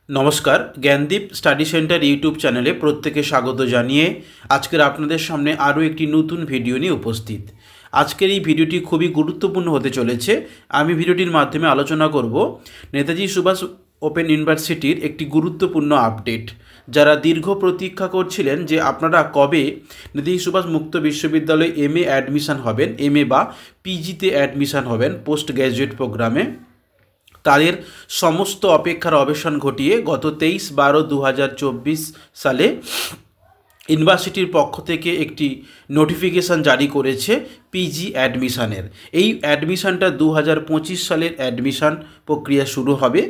নমস্কার, Gyandeep study centre YouTube চ্যানেলে প্রত্যেকে স্বাগত জানিয়ে আজকের আপনাদের সামনে আরও একটি নতুন ভিডিও নিয়ে উপস্থিত। আজকের এই ভিডিওটি খুবই গুরুত্বপূর্ণ হতে চলেছে। আমি ভিডিওটির মাধ্যমে আলোচনা করব নেতাজি সুভাষ ওপেন ইউনিভার্সিটির একটি গুরুত্বপূর্ণ আপডেট। যারা দীর্ঘ প্রতীক্ষা করছিলেন যে আপনারা কবে নেতাজি সুভাষ মুক্ত বিশ্ববিদ্যালয়ে এমএ অ্যাডমিশন হবেন, এমএ বা পিজিতে অ্যাডমিশন হবেন পোস্ট গ্র্যাজুয়েট প্রোগ্রামে, তাদের সমস্ত অপেক্ষার অবসান ঘটিয়ে গত 23/12/2024 সালে ইউনিভার্সিটির পক্ষ থেকে একটি নোটিফিকেশান জারি করেছে পিজি অ্যাডমিশানের। এই অ্যাডমিশানটা 2025 সালের অ্যাডমিশান প্রক্রিয়া শুরু হবে।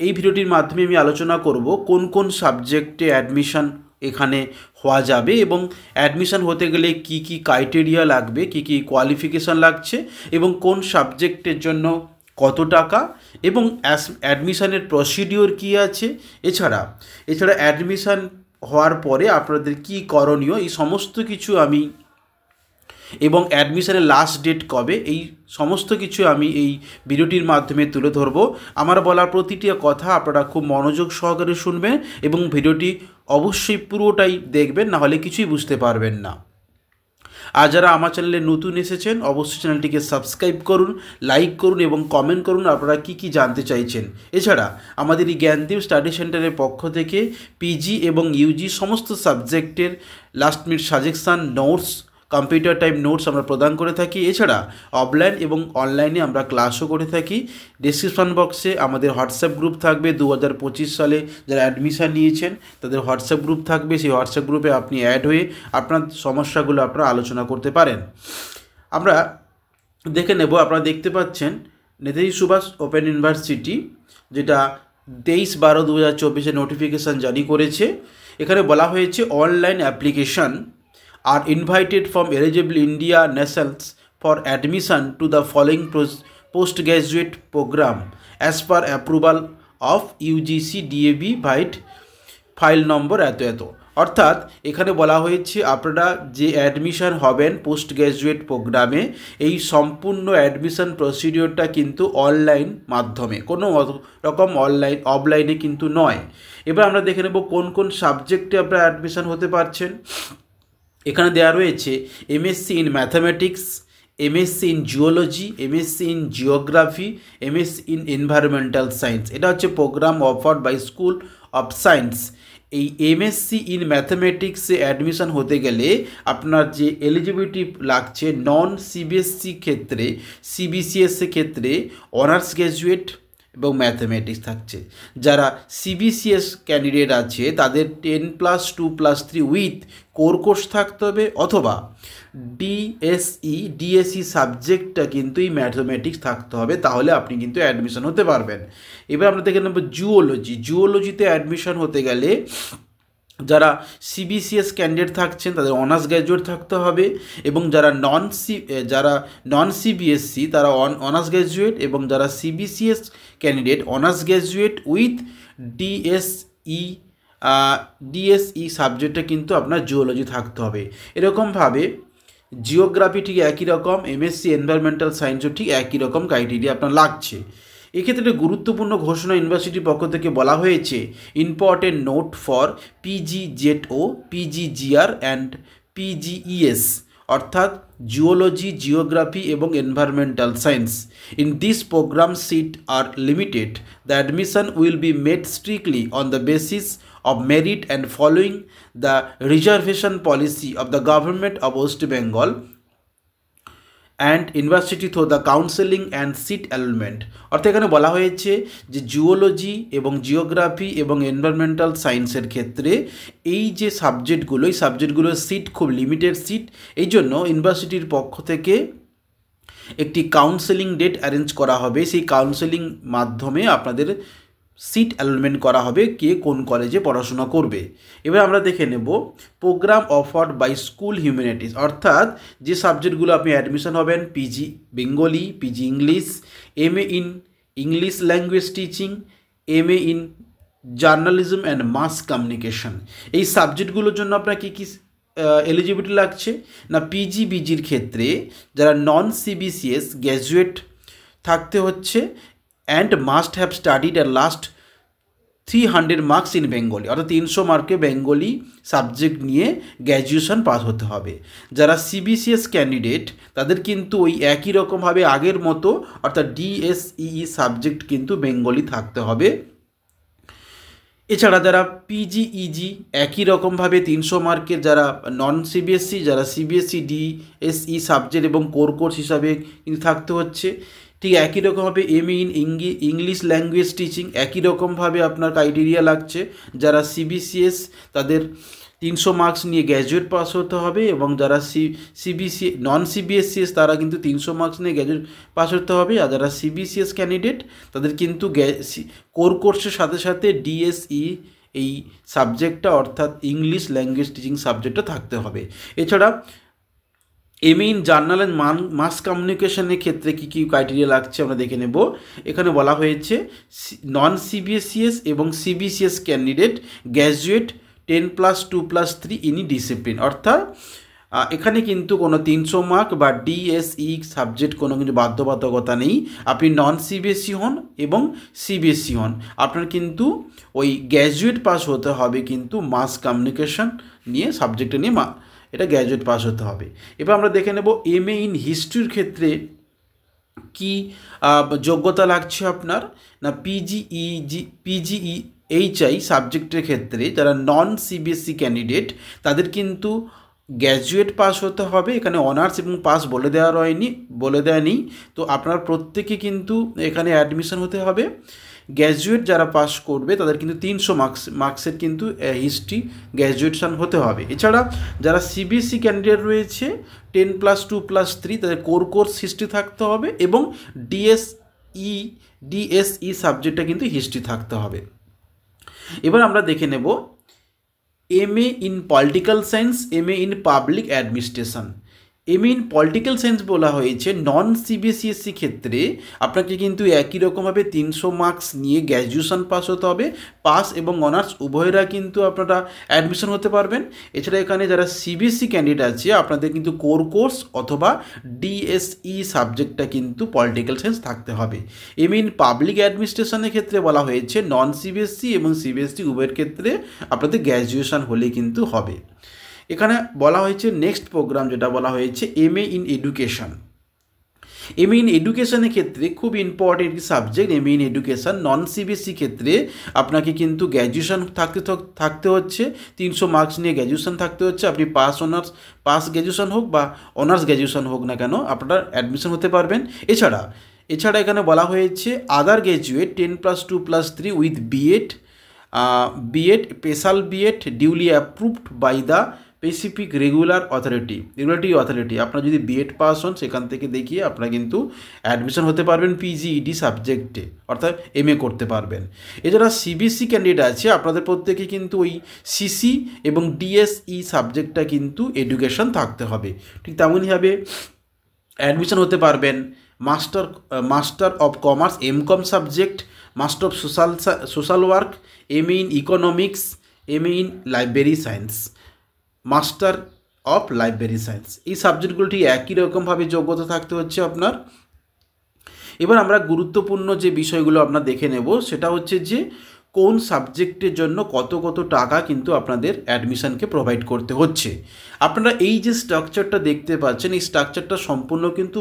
এই ভিডিওটির মাধ্যমে আমি আলোচনা করব কোন কোন সাবজেক্টে অ্যাডমিশান এখানে হওয়া যাবে এবং অ্যাডমিশান হতে গেলে কি কি ক্রাইটেরিয়া লাগবে, কি কি কোয়ালিফিকেশান লাগছে এবং কোন সাবজেক্টের জন্য কত টাকা এবং অ্যাডমিশানের প্রসিডিওর কী আছে, এছাড়া অ্যাডমিশান হওয়ার পরে আপনাদের কি করণীয়, এই সমস্ত কিছু আমি এবং অ্যাডমিশানের লাস্ট ডেট কবে, এই সমস্ত কিছু আমি এই ভিডিওটির মাধ্যমে তুলে ধরব। আমার বলার প্রতিটি কথা আপনারা খুব মনোযোগ সহকারে শুনবেন এবং ভিডিওটি অবশ্যই পুরোটাই দেখবেন, না হলে কিছুই বুঝতে পারবেন না। আর যারা আমার চ্যানেলে নতুন এসেছেন অবশ্যই চ্যানেলটিকে সাবস্ক্রাইব করুন, লাইক করুন এবং কমেন্ট করুন আপনারা কি জানতে চাইছেন। এছাড়া আমাদের এই জ্ঞানদীপ স্টাডি সেন্টারের পক্ষ থেকে পিজি এবং ইউজি সমস্ত সাবজেক্টের last minute suggestion, notes, computer type notes আমরা প্রদান করে থাকি। এছাড়া অফলাইন এবং অনলাইনে আমরা ক্লাসও করে থাকি। ডেসক্রিপশন বক্সে আমাদের হোয়াটসঅ্যাপ গ্রুপ থাকবে। 2025 সালে যারা অ্যাডমিশান নিয়েছেন তাদের হোয়াটসঅ্যাপ গ্রুপ থাকবে। সেই হোয়াটসঅ্যাপ গ্রুপে আপনি অ্যাড হয়ে আপনার সমস্যাগুলো আপনারা আলোচনা করতে পারেন। আমরা দেখে নেব, আপনারা দেখতে পাচ্ছেন নেতাজি সুভাষ ওপেন ইউনিভার্সিটি যেটা 23/12/2024 নোটিফিকেশান জারি করেছে। এখানে বলা হয়েছে online application are invited from eligible India nationals for admission to the following postgraduate program as per approval of UGC DAB white file নম্বর এত। অর্থাৎ এখানে বলা হয়েছে আপনারা যে অ্যাডমিশন হবেন পোস্ট গ্র্যাজুয়েট প্রোগ্রামে, এই সম্পূর্ণ অ্যাডমিশন প্রসিডিওরটা কিন্তু অনলাইন মাধ্যমে, কোনো রকম অফলাইনে কিন্তু নয়। এবার আমরা দেখে নেব কোন কোন সাবজেক্টে আপনারা অ্যাডমিশন হতে পারছেন। এখানে দেওয়া রয়েছে MSc in mathematics, MSc in geology, MSc in geography, MSc in environmental science. এটা হচ্ছে program offered by school of science. এই এমএসসি ইন ম্যাথামেটিক্সে অ্যাডমিশন হতে গেলে আপনার যে এলিজিবিলিটি লাগছে নন সিবিএসসি ক্ষেত্রে, সিবিসিএস ক্ষেত্রে অনার্স গ্র্যাজুয়েট এবং ম্যাথামেটিক্স থাকছে। যারা সিবিসিএস ক্যান্ডিডেট আছে তাদের 10+2+3 উইথ কোর কোর্স থাকতে হবে, অথবা ডিএসই সাবজেক্টটা কিন্তু এই ম্যাথামেটিক্স থাকতে হবে, তাহলে আপনি কিন্তু অ্যাডমিশন হতে পারবেন। এবার আমরা দেখে নেব জিওলজিতে অ্যাডমিশন হতে গেলে যারা সিবিসিএস ক্যান্ডিডেট থাকছেন তাদের অনার্স গ্র্যাজুয়েট থাকতে হবে, এবং যারা নন সিবিএসসি তারা অনার্স গ্র্যাজুয়েট, এবং যারা CBCS candidate honours graduate with DSE সাবজেক্টে কিন্তু আপনার জিওলজি থাকতে হবে। এরকমভাবে জিওগ্রাফি ঠিক একই রকম, এমএসসি এনভায়রনমেন্টাল সায়েন্সও ঠিক একই রকম ক্রাইটেরিয়া আপনার লাগছে। এক্ষেত্রে গুরুত্বপূর্ণ ঘোষণা ইউনিভার্সিটির পক্ষ থেকে বলা হয়েছে important note for PGZO, PGGR and PGES, অর্থাৎ জিওলজি, জিওগ্রাফি এবং environmental science. In this program seat are limited, the admission will be made strictly on the basis of merit and following the reservation policy of the government of West Bengal and university through the counseling and seat allotment। অর্থাৎ এখানে বলা হয়েছে যে geology এবং geography এবং environmental সায়েন্সের ক্ষেত্রে এই যে সাবজেক্টগুলো, এই সাবজেক্টগুলোর সিট খুব লিমিটেড সিট। এই জন্য ইউনিভার্সিটির পক্ষ থেকে একটি কাউন্সেলিং ডেট অ্যারেঞ্জ করা হবে। সেই কাউন্সেলিং মাধ্যমে আপনাদের সিট অ্যালটমেন্ট করা হবে কে কোন কলেজে পড়াশোনা করবে। এবার আমরা দেখে নেব program offered by school humanities, অর্থাৎ যে সাবজেক্টগুলো আপনি অ্যাডমিশন হবেন PG Bengali, PG English, MA in English language teaching, MA in journalism and mass communication. এই সাবজেক্টগুলোর জন্য আপনার কী এলিজিবিলিটি লাগছে না, পিজিবিজির ক্ষেত্রে যারা নন সিবিসিএস গ্র্যাজুয়েট থাকতে হচ্ছে and must have studied at last 300 marks in Bengali, অর্থাৎ 300 মার্কে বেঙ্গলি সাবজেক্ট নিয়ে গ্র্যাজুয়েশন পাস হতে হবে। যারা সিবিসিএস ক্যান্ডিডেট তাদের কিন্তু ওই একই রকমভাবে আগের মতো অর্থাৎ ডিএসই সাবজেক্ট কিন্তু বেঙ্গলি থাকতে হবে। এছাড়া যারা পিজিইজি একই রকমভাবে 300 মার্কের যারা নন সিবিএসসি, যারা সিবিএসসি ডিএসই সাবজেক্ট এবং কোর্স হিসাবে কিন্তু থাকতে হচ্ছে। ঠিক একই রকমভাবে MA in English language teaching একই রকমভাবে আপনার ক্রাইটেরিয়া লাগছে। যারা সিবিসিএস তাদের 300 মার্কস নিয়ে গ্র্যাজুয়েট পাস হতে হবে, এবং যারা সিবিসি নন সিবিএসসিএস তারা কিন্তু 300 মার্কস নিয়ে গ্র্যাজুয়েট পাস হতে হবে। আর যারা সিবিসিএস ক্যান্ডিডেট তাদের কিন্তু কোর্সের সাথে সাথে ডিএসই এই সাবজেক্টটা অর্থাৎ ইংলিশ ল্যাঙ্গুয়েজ টিচিং সাবজেক্টটা থাকতে হবে। এছাড়া MA in journal and mass কমিউনিকেশনের ক্ষেত্রে কী কী ক্রাইটেরিয়া লাগছে আমরা দেখে নেব। এখানে বলা হয়েছে নন সিবিএসসিএস এবং সিবিসিএস ক্যান্ডিডেট গ্র্যাজুয়েট 10+2+3 ইনি ডিসিপ্লিন, অর্থাৎ এখানে কিন্তু কোনো 300 মার্ক বা ডিএসই সাবজেক্ট কোনো কিন্তু বাধ্যবাধকতা নেই। আপনি নন সিবিএসসি হন এবং সিবিএসসি হন, আপনার কিন্তু ওই গ্র্যাজুয়েট পাস হতে হবে কিন্তু মাস কমিউনিকেশন নিয়ে সাবজেক্টে নিয়ে এটা গ্র্যাজুয়েট পাস হতে হবে। এবার আমরা দেখে নেব এমএ ইন হিস্ট্রির ক্ষেত্রে কি যোগ্যতা লাগছে আপনার না পিজিইএইচআই সাবজেক্টের ক্ষেত্রে যারা নন সিবিএসসি ক্যান্ডিডেট তাদের কিন্তু গ্র্যাজুয়েট পাস হতে হবে। এখানে অনার্স এবং পাস বলে দেওয়া নেই, তো আপনার প্রত্যেকে কিন্তু এখানে অ্যাডমিশন হতে হবে। গ্র্যাজুয়েট যারা পাস করবে তাদের কিন্তু 300 মার্কসের কিন্তু হিস্ট্রি গ্র্যাজুয়েশন হতে হবে। এছাড়া যারা সিবিএসসি ক্যান্ডিডেট রয়েছে 10+2+3 তাদের কোর্স হিস্ট্রি থাকতে হবে, এবং ডিএসই সাবজেক্টটা কিন্তু হিস্ট্রি থাকতে হবে। এবার আমরা দেখে নেব MA in political science, MA in public administration. MA in political science বলা হয়েছে নন সিবিএসসি ক্ষেত্রে আপনাকে কিন্তু একই রকমভাবে 300 মার্কস নিয়ে গ্র্যাজুয়েশন পাস হতে হবে। পাস এবং অনার্স উভয়রা কিন্তু আপনারা অ্যাডমিশন হতে পারবেন। এছাড়া এখানে যারা সিবিএসসি ক্যান্ডিডেট আছে আপনাদের কিন্তু কোর্স অথবা ডিএসই সাবজেক্টটা কিন্তু পলিটিক্যাল সায়েন্স থাকতে হবে। এমএ ইন পাবলিক অ্যাডমিনিস্ট্রেশনের ক্ষেত্রে বলা হয়েছে নন সিবিএসসি এবং সিবিএসসি উভয়ের ক্ষেত্রে আপনাদের গ্র্যাজুয়েশন হলেই কিন্তু হবে। এখানে বলা হয়েছে নেক্সট প্রোগ্রাম যেটা বলা হয়েছে MA in education. MA in এডুকেশনের ক্ষেত্রে খুব ইম্পর্টেন্ট একটি subject MA in education. Non CBSC ক্ষেত্রে আপনাকে কিন্তু গ্র্যাজুয়েশন থাকতে হচ্ছে, 300 মার্কস নিয়ে গ্র্যাজুয়েশন থাকতে হচ্ছে। আপনি পাস গ্র্যাজুয়েশন হোক বা অনার্স গ্র্যাজুয়েশন হোক না কেন আপনার অ্যাডমিশন হতে পারবেন। এছাড়া এখানে বলা হয়েছে other graduate 10+2+3 with BEd special BEd duly approved by the specific regulatory authority. আপনার যদি বিএড পাস হন সেখান থেকে দেখিয়ে আপনারা কিন্তু অ্যাডমিশন হতে পারবেন পিজিইডি সাবজেক্টে, অর্থাৎ এমএ করতে পারবেন। এছাড়া সিবিএসসি ক্যান্ডিডেট আছে আপনাদের প্রত্যেকে কিন্তু ওই সিসি এবং ডিএসই সাবজেক্টটা কিন্তু এডুকেশন থাকতে হবে। ঠিক তেমনইভাবে অ্যাডমিশন হতে পারবেন master of commerce MCom subject, master of social work, MA in economics, MA in library science, master of library science. এই সাবজেক্টগুলো ঠিক একই রকমভাবে যোগ্যতা থাকতে হচ্ছে আপনার। এবার আমরা গুরুত্বপূর্ণ যে বিষয়গুলো আপনার দেখে নেব সেটা হচ্ছে যে কোন সাবজেক্টের জন্য কত টাকা কিন্তু আপনাদের অ্যাডমিশনকে প্রোভাইড করতে হচ্ছে। আপনারা এই যে স্ট্রাকচারটা দেখতে পাচ্ছেন এই স্ট্রাকচারটা সম্পূর্ণ কিন্তু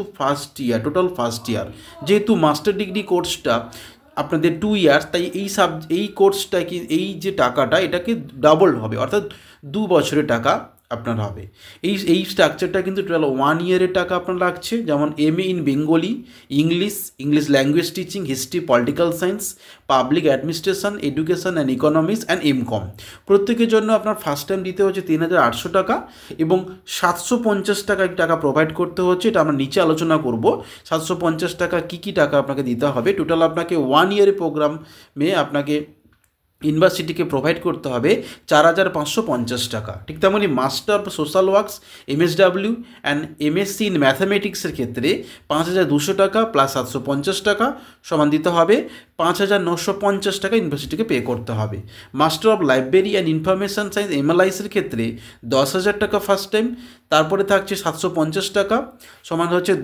টোটাল ফার্স্ট ইয়ার। যেহেতু মাস্টার ডিগ্রি কোর্সটা আপনাদের 2 ইয়ার্স, তাই এই কোর্সটা কি এই যে টাকাটা এটাকে ডাবল হবে, অর্থাৎ 2 বছরের টাকা আপনার হবে। এই স্ট্রাকচারটা কিন্তু টোটাল 1 ইয়ারের টাকা আপনার লাগছে। যেমন MA in Bengali, English language teaching, history, political science, public administration, education and economics and MCom. প্রত্যেকের জন্য আপনার ফার্স্ট টাইম দিতে হচ্ছে 3800 টাকা এবং 750 টাকা প্রোভাইড করতে হচ্ছে। এটা আমরা নিচে আলোচনা করব 750 টাকা কী টাকা আপনাকে দিতে হবে। টোটাল আপনাকে 1 ইয়ারের প্রোগ্রামে আপনাকে ইউনিভার্সিটিকে প্রোভাইড করতে হবে 4550 টাকা। ঠিক তেমনি master of social works MSW and MSc in ম্যাথামেটিক্সের ক্ষেত্রে 5200 টাকা প্লাস 750 টাকা সমান দিতে হবে 5950 টাকা ইউনিভার্সিটিকে পে করতে হবে। Master of library and information science এমএলআইসির ক্ষেত্রে 10,000 টাকা ফার্স্ট টাইম, তারপরে থাকছে 750 টাকা সমান হচ্ছে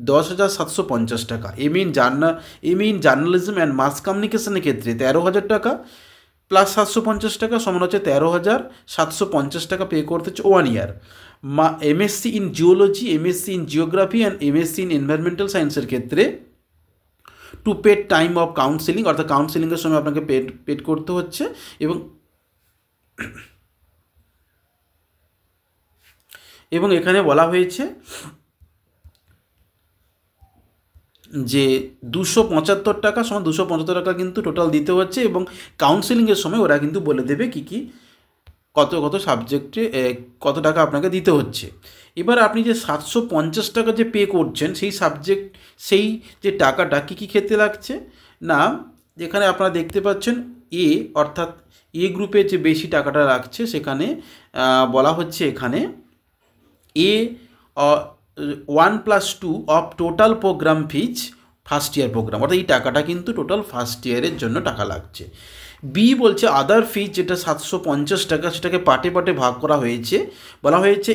10,750 টাকা। MA in journalism and mass কমিউনিকেশনের ক্ষেত্রে 13,000 টাকা, প্লাস 750 টাকা সমান হচ্ছে 13,750 টাকা পে করতে হচ্ছে 1 year. MSc in geology, MSc in geography and MSc in environmental সায়েন্সের ক্ষেত্রে to paid time of counselling, অর্থাৎ কাউন্সেলিংয়ের সময় আপনাকে পেড করতে হচ্ছে। এবং এখানে বলা হয়েছে যে 275 টাকা সমান 275 টাকা কিন্তু টোটাল দিতে হচ্ছে, এবং কাউন্সেলিংয়ের সময় ওরা কিন্তু বলে দেবে কী কত সাবজেক্টে কত টাকা আপনাকে দিতে হচ্ছে। এবার আপনি যে 750 টাকা যে পে করছেন সেই যে টাকাটা কী ক্ষেত্রে লাগছে না, যেখানে আপনারা দেখতে পাচ্ছেন অর্থাৎ গ্রুপে যে বেশি টাকাটা লাগছে, সেখানে বলা হচ্ছে এখানে 1+2 of total program fees first year program, অর্থাৎ এই টাকাটা কিন্তু টোটাল ফার্স্ট ইয়ারের জন্য টাকা লাগছে। বি বলছে আদার ফিজ, যেটা 750 টাকা, সেটাকে পার্টে ভাগ করা হয়েছে। বলা হয়েছে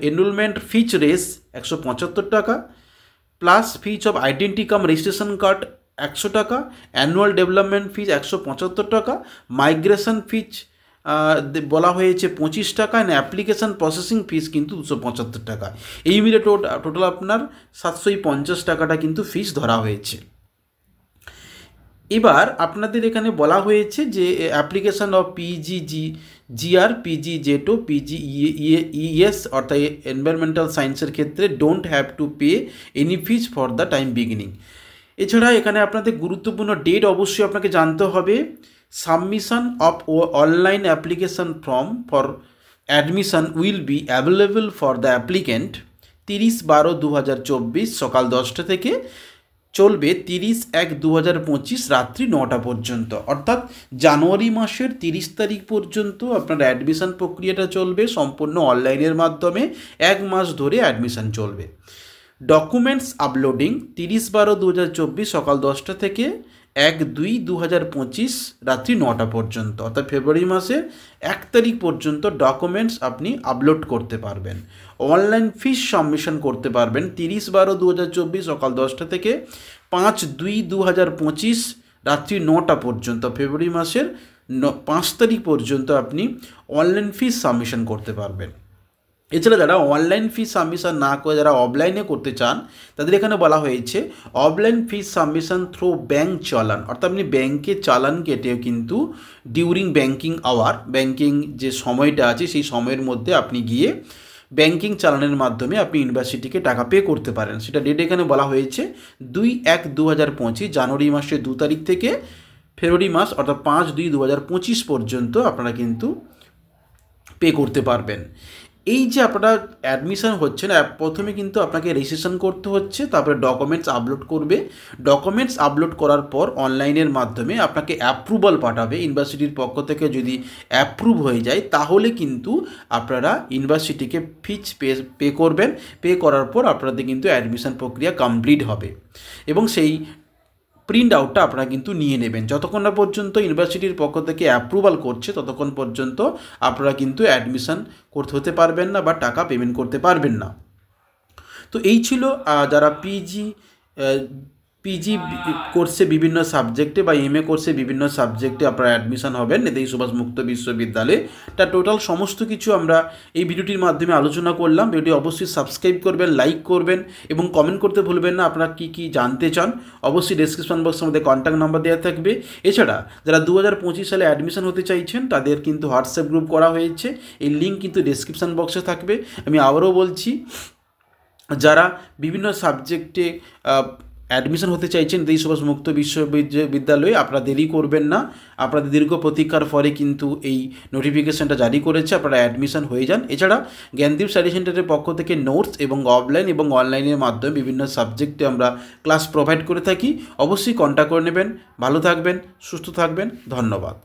এনরোলমেন্ট ফিজ রেস 175 টাকা, plus fees of identity cum registration card 100 টাকা, অ্যানুয়াল ডেভেলপমেন্ট ফিজ 175 টাকা, মাইগ্রেশন ফিজ বলা হয়েছে 25 টাকা, অ্যান্ড অ্যাপ্লিকেশান প্রসেসিং ফিজ কিন্তু 275 টাকা। এই মিলে টোটাল আপনার 750 টাকাটা কিন্তু ফিজ ধরা হয়েছে। এবার আপনাদের এখানে বলা হয়েছে যে অ্যাপ্লিকেশান অফ পিজিজিআর, পিজিজেটো, পিজিইএস অর্থাৎ এনভায়রনমেন্টাল সায়েন্সের ক্ষেত্রে don't have to pay any fees for the time beginning. এছাড়া এখানে আপনাদের গুরুত্বপূর্ণ ডেট অবশ্যই আপনাকে জানতে হবে। Submission of online application form for admission will be available for the applicant 30/12/2024 সকাল 10টা থেকে চলবে 30/1/2025 রাত্রি 9টা পর্যন্ত। অর্থাৎ জানুয়ারি মাসের 30 তারিখ পর্যন্ত আপনার অ্যাডমিশন প্রক্রিয়াটা চলবে সম্পূর্ণ অনলাইনের মাধ্যমে, 1 মাস ধরে অ্যাডমিশন চলবে। ডকুমেন্টস আপলোডিং 30/12/2024 সকাল 10টা থেকে 1/2/2025 রাত্রি 9টা পর্যন্ত, অর্থাৎ ফেব্রুয়ারি মাসের 1 তারিখ পর্যন্ত ডকুমেন্টস আপনি আপলোড করতে পারবেন। অনলাইন ফিস সাবমিশন করতে পারবেন 30/12/2024 সকাল 10টা থেকে 5/2/2025 রাত্রি 9টা পর্যন্ত, ফেব্রুয়ারি মাসের 5 তারিখ পর্যন্ত আপনি অনলাইন ফিস সাবমিশন করতে পারবেন। এছাড়া যারা অনলাইন ফিস সাবমিশন না করে যারা অফলাইনে করতে চান, তাদের এখানে বলা হয়েছে অফলাইন ফিস সাবমিশন থ্রু ব্যাঙ্ক চালান, অর্থাৎ আপনি ব্যাঙ্কে চালান কেটেও কিন্তু ডিউরিং ব্যাঙ্কিং আওয়ার, ব্যাঙ্কিং যে সময়টা আছে সেই সময়ের মধ্যে আপনি গিয়ে ব্যাঙ্কিং চালানের মাধ্যমে আপনি ইউনিভার্সিটিকে টাকা পে করতে পারেন। সেটা ডেট এখানে বলা হয়েছে 2/1/2025 জানুয়ারি মাসের 2 তারিখ থেকে ফেব্রুয়ারি মাস অর্থাৎ 5/2/2025 পর্যন্ত আপনারা কিন্তু পে করতে পারবেন। এই যে আপনারা অ্যাডমিশন হচ্ছে না, প্রথমে কিন্তু আপনাকে রেজিস্ট্রেশন করতে হচ্ছে, তারপরে ডকুমেন্টস আপলোড করবে। ডকুমেন্টস আপলোড করার পর অনলাইনের মাধ্যমে আপনাকে অ্যাপ্রুভাল পাঠাবে ইউনিভার্সিটির পক্ষ থেকে। যদি অ্যাপ্রুভ হয়ে যায় তাহলে কিন্তু আপনারা ইউনিভার্সিটিকে ফিজ পে করবেন। পে করার পর আপনাদের কিন্তু অ্যাডমিশন প্রক্রিয়া কমপ্লিট হবে, এবং সেই প্রিন্ট আউটটা আপনারা কিন্তু নিয়ে নেবেন। যতক্ষণ না পর্যন্ত ইউনিভার্সিটির পক্ষ থেকে অ্যাপ্রুভাল করছে ততক্ষণ পর্যন্ত আপনারা কিন্তু অ্যাডমিশন হতে পারবেন না বা টাকা পেমেন্ট করতে পারবেন না। তো এই ছিল যারা পিজি কোর্সে বিভিন্ন সাবজেক্টে বা এমএ কোর্সে বিভিন্ন সাবজেক্টে আপনারা অ্যাডমিশন হবেন নেতাজি সুভাষ মুক্ত বিশ্ববিদ্যালয়ে। তার টোটাল সমস্ত কিছু আমরা এই ভিডিওটির মাধ্যমে আলোচনা করলাম। ভিডিওটি অবশ্যই সাবস্ক্রাইব করবেন, লাইক করবেন এবং কমেন্ট করতে ভুলবেন না আপনারা কী জানতে চান। অবশ্যই ডেসক্রিপশন বক্সে আমাদের কন্ট্যাক্ট নাম্বার দেওয়া থাকবে। এছাড়া যারা 2025 সালে অ্যাডমিশন হতে চাইছেন তাদের কিন্তু হোয়াটসঅ্যাপ গ্রুপ করা হয়েছে, এই লিঙ্ক কিন্তু ডেসক্রিপশন বক্সে থাকবে। আমি আবারও বলছি, যারা বিভিন্ন সাবজেক্টে অ্যাডমিশন হতে চাইছেন নেতাজি সুভাষ মুক্ত বিশ্ববিদ্যালয়ে, আপনারা দেরি করবেন না। আপনাদের দীর্ঘ প্রতীক্ষার পরে কিন্তু এই নোটিফিকেশানটা জারি করেছে, আপনারা অ্যাডমিশন হয়ে যান। এছাড়া জ্ঞানদীপ স্টাডি সেন্টারের পক্ষ থেকে নোটস এবং অফলাইন এবং অনলাইনের মাধ্যমে বিভিন্ন সাবজেক্টে আমরা ক্লাস প্রোভাইড করে থাকি। অবশ্যই কন্ট্যাক্ট করে নেবেন। ভালো থাকবেন, সুস্থ থাকবেন, ধন্যবাদ।